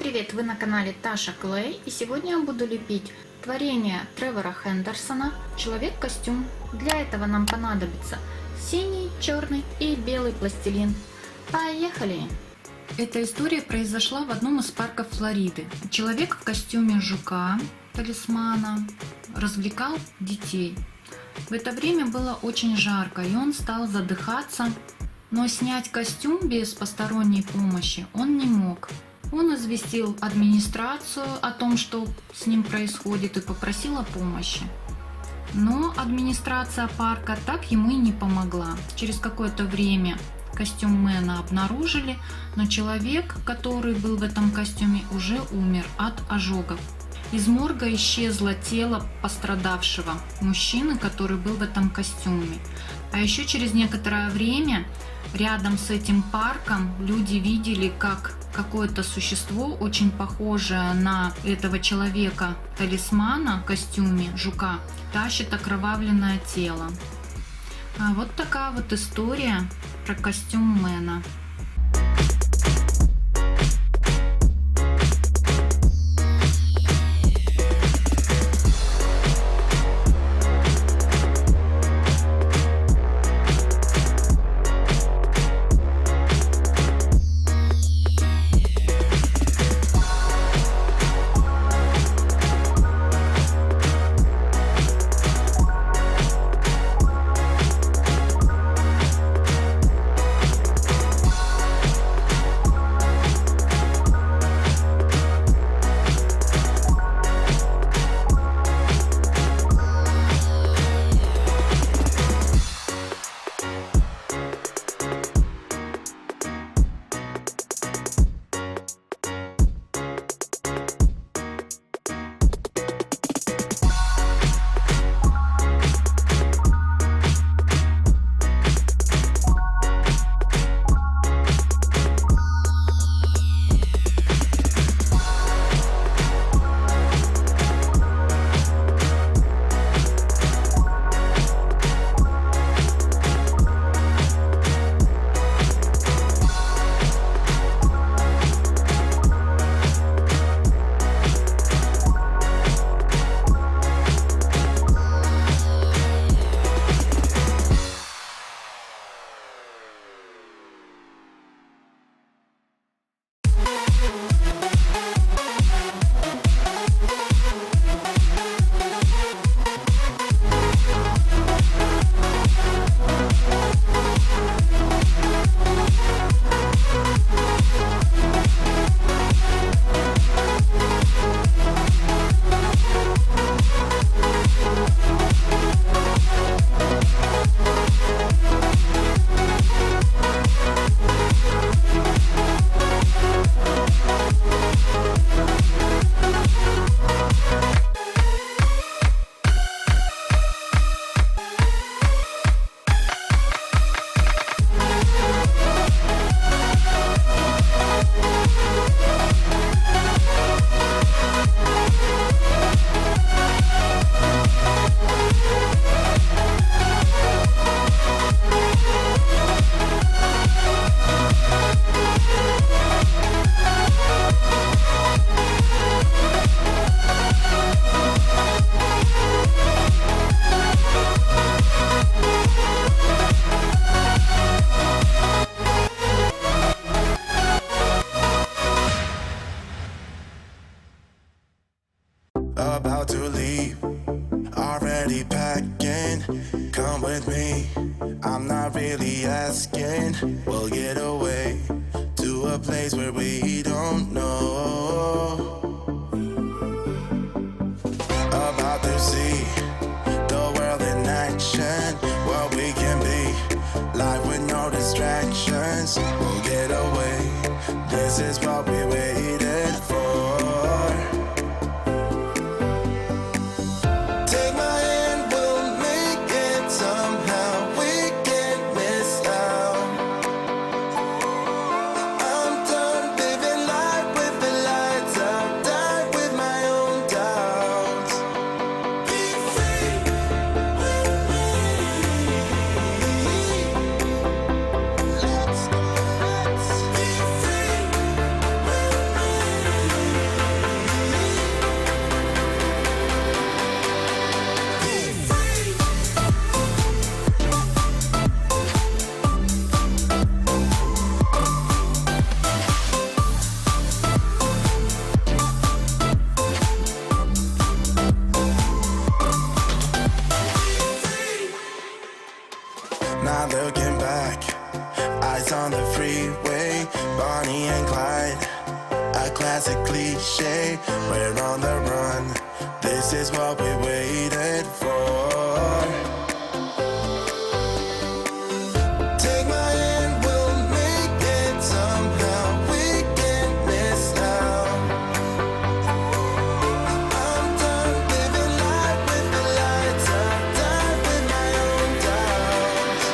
привет! Вы на канале Таша Клей, и сегодня я буду лепить творение Тревора Хендерсона «Человек-костюм». Для этого нам понадобится синий, черный и белый пластилин. Поехали! Эта история произошла в одном из парков Флориды. Человек в костюме жука, талисмана, развлекал детей. В это время было очень жарко, и он стал задыхаться, но снять костюм без посторонней помощи он не мог. Он известил администрацию о том, что с ним происходит, и попросил о помощи. Но администрация парка так ему и не помогла. Через какое-то время костюм Мэна обнаружили, но человек, который был в этом костюме, уже умер от ожогов. Из морга исчезло тело пострадавшего мужчины, который был в этом костюме. А еще через некоторое время рядом с этим парком люди видели, как какое-то существо, очень похожее на этого человека-талисмана в костюме жука, тащит окровавленное тело. Вот такая вот история про костюм Мэна. About to leave, already packing. Come with me, I'm not really asking. We'll get away to a place where we don't know. About to see the world in action, what we can be, life with no distractions. We'll get away, this is what we waited for. Let's be free. Lights on the freeway, Bonnie and Clyde. A classic cliche, we're on the run. This is what we waited for. Take my hand, we'll make it somehow. We can't miss now. I'm done living life with the lights up, done with my own doubts.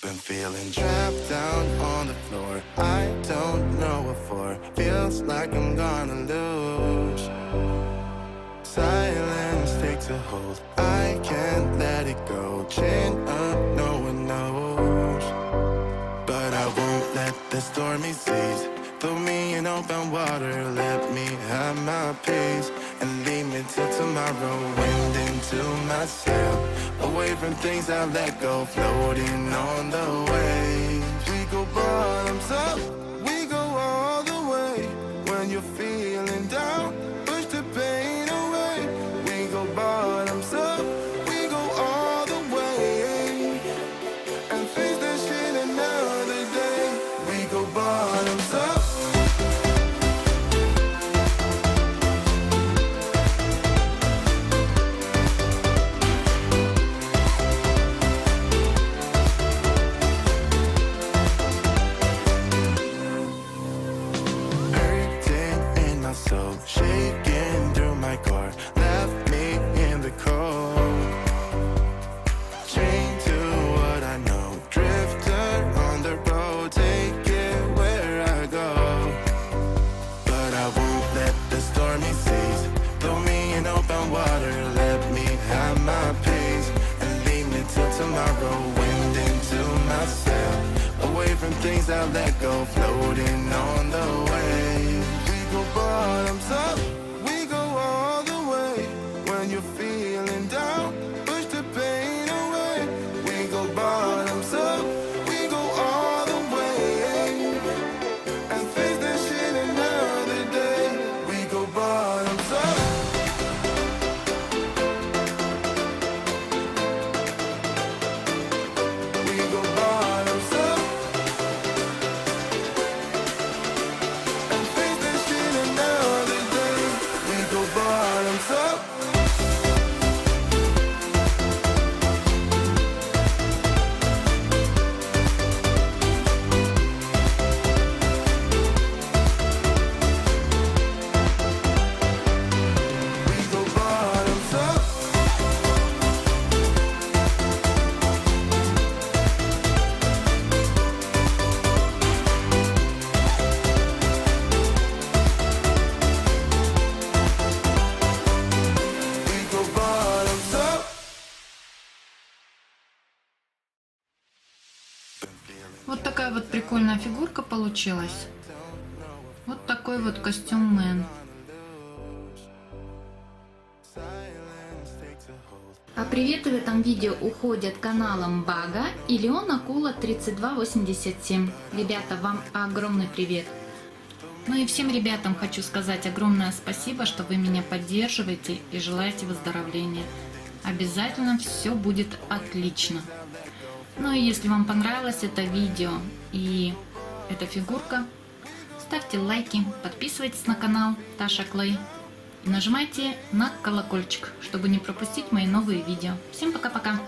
Been feeling trapped down on the floor. I don't know what for. Feels like I'm gonna lose. Silence takes a hold. I can't let it go. Chain up, no one knows. But I won't let the stormy seas throw me in open water. Let me have my peace and leave me till tomorrow. Wind into my sail, away from things I let go, floating on the waves. We go bottoms up, we go all the way. When you're feeling down, push the pain away. We go bottoms up, we go all the way, and face that shit another day. We go bottoms up. So shaking through my core, left me in the cold. Chained to what I know, drifter on the road, take it where I go. But I won't let the stormy seas throw me in open water. Let me have my peace and leave me till tomorrow. Wind into my sail, away from things I let go, floating on the waves. Go bottoms up, we go all the way. When you're feeling down, push the pain away. We go bottoms up, we go all the way, and face that shit another day. We go bottoms up. We go bottoms up. Bottoms up. Вот такая вот прикольная фигурка получилась. Вот такой вот костюм Мэн. А приветы в этом видео уходят каналам Бага и Леон Акула 3287. Ребята, вам огромный привет. Ну и всем ребятам хочу сказать огромное спасибо, что вы меня поддерживаете и желаете выздоровления. Обязательно все будет отлично. Ну и если вам понравилось это видео и эта фигурка, ставьте лайки, подписывайтесь на канал Таша Клей. и нажимайте на колокольчик, чтобы не пропустить мои новые видео. Всем пока-пока!